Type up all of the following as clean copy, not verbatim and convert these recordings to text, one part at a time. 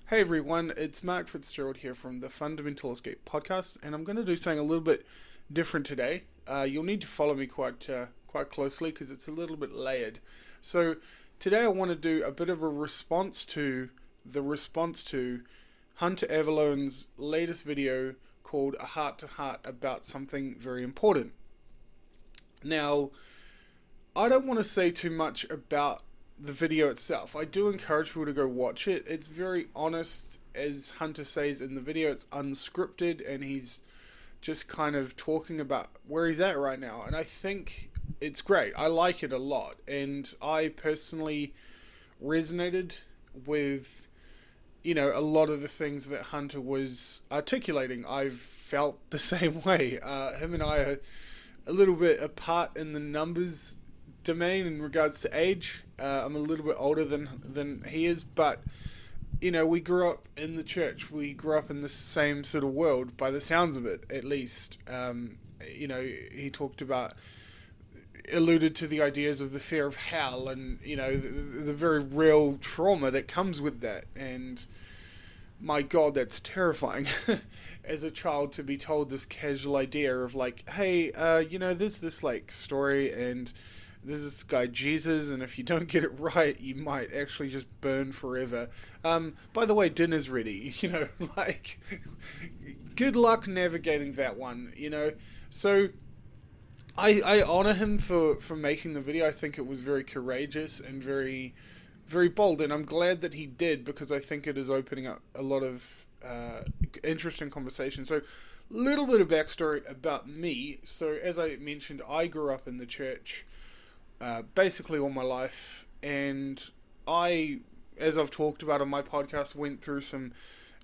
Hey everyone, it's Mark Fitzgerald here from the Fundamental Escape podcast, and I'm going to do something a little bit different today. You'll need to follow me quite closely because it's a little bit layered. So today I want to do a bit of a response to Hunter Avallone's latest video called "A Heart to Heart" about something very important. Now, I don't want to say too much about the video itself. I do encourage people to go watch it. It's very honest, as Hunter says in the video. It's unscripted, and he's just kind of talking about where he's at right now. And I think it's great. I like it a lot, and I personally resonated with a lot of the things that Hunter was articulating. I've felt the same way. Him and I are a little bit apart in the numbers domain in regards to age. I'm a little bit older than he is, but we grew up in the church. We grew up in the same sort of world, by the sounds of it, at least. He talked about, alluded to the ideas of the fear of hell, and the very real trauma that comes with that. And my God, that's terrifying. As a child, to be told this casual idea of like, hey, there's this like story, and there's this guy Jesus, and if you don't get it right, you might actually just burn forever. By the way, dinner's ready. Like, good luck navigating that one. So I honor him for making the video. I think it was very courageous and very, very bold, and I'm glad that he did, because I think it is opening up a lot of interesting conversation. So, little bit of backstory about me. So, as I mentioned, I grew up in the church basically all my life, and as I've talked about on my podcast, went through some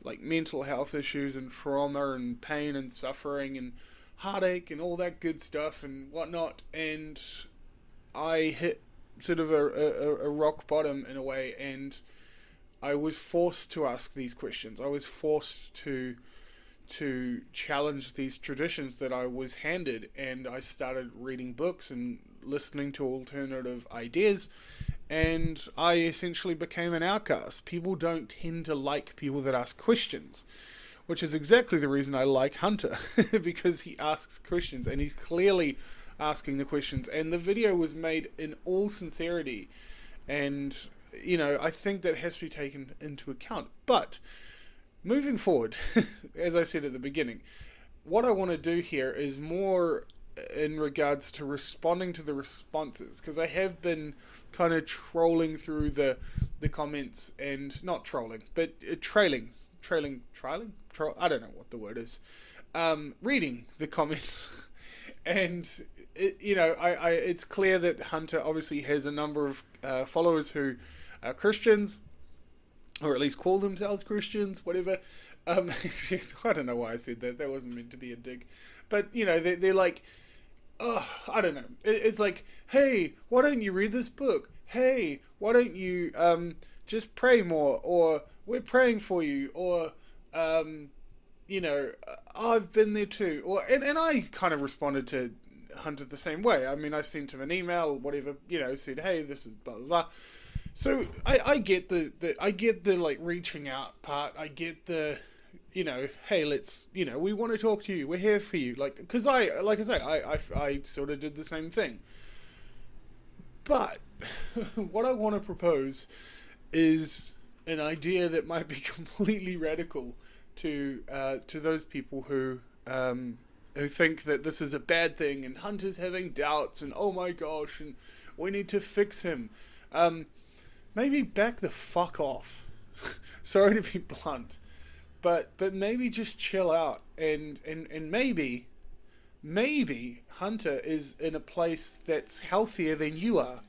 like mental health issues and trauma and pain and suffering and heartache and all that good stuff and whatnot, and I hit sort of a rock bottom in a way, and I was forced to ask these questions. I was forced to challenge these traditions that I was handed, and I started reading books and listening to alternative ideas, and I essentially became an outcast. People don't tend to like people that ask questions, which is exactly the reason I like Hunter, because he asks questions, and he's clearly asking the questions, and the video was made in all sincerity, and I think that has to be taken into account. But moving forward, as I said at the beginning, what I want to do here is more in regards to responding to the responses, because I have been kind of trolling through the comments, and not trolling, but trailing, I don't know what the word is, reading the comments, and it's clear that Hunter obviously has a number of followers who are Christians, or at least call themselves Christians, whatever. I don't know why I said that. That wasn't meant to be a dig. But, they're like, oh, I don't know. It's like, hey, why don't you read this book? Hey, why don't you just pray more? Or, we're praying for you. Or, I've been there too. Or, and I kind of responded to Hunter the same way. I mean, I sent him an email, whatever, said, hey, this is blah, blah, blah. So I get the like reaching out part. I get the, hey, let's, we want to talk to you. We're here for you. Like, because I sort of did the same thing. But what I want to propose is an idea that might be completely radical to those people who think that this is a bad thing, and Hunter's having doubts, and oh my gosh, and we need to fix him. Maybe back the fuck off. Sorry to be blunt, but maybe just chill out, and maybe Hunter is in a place that's healthier than you are,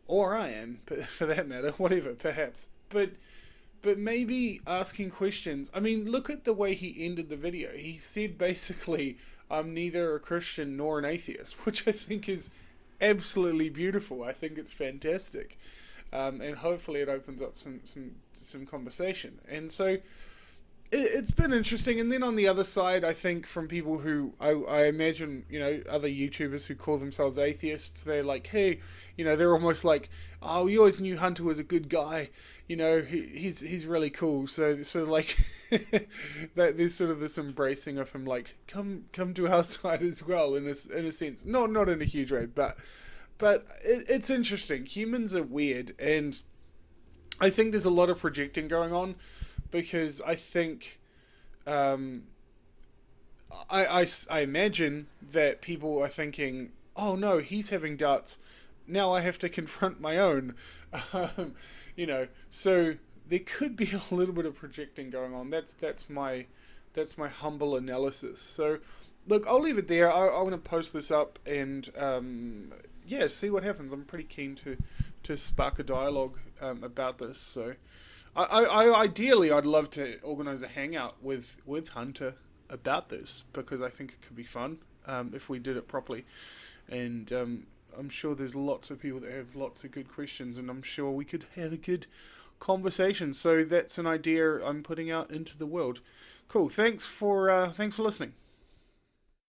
or I am, for that matter, whatever, perhaps. But maybe asking questions. I mean, look at the way he ended the video. He said basically, I'm neither a Christian nor an atheist, which I think is absolutely beautiful. I think it's fantastic. And hopefully it opens up some conversation. And so it's been interesting. And then on the other side, I think from people who I imagine, other YouTubers who call themselves atheists, they're like, hey, they're almost like, oh, we always knew Hunter was a good guy. He's really cool. So like, that there's sort of this embracing of him, like, come to our side as well, in a sense, not in a huge way, but it's interesting. Humans are weird, and I think there's a lot of projecting going on, because I think, I imagine that people are thinking, oh no, he's having doubts. Now I have to confront my own. Um, so there could be a little bit of projecting going on. That's my humble analysis. So look, I'll leave it there. I want to post this up and yeah, see what happens. I'm pretty keen to spark a dialogue about this. So ideally, I'd love to organize a hangout with Hunter about this, because I think it could be fun if we did it properly. And I'm sure there's lots of people that have lots of good questions, and I'm sure we could have a good conversation. So that's an idea I'm putting out into the world. Cool. Thanks for listening.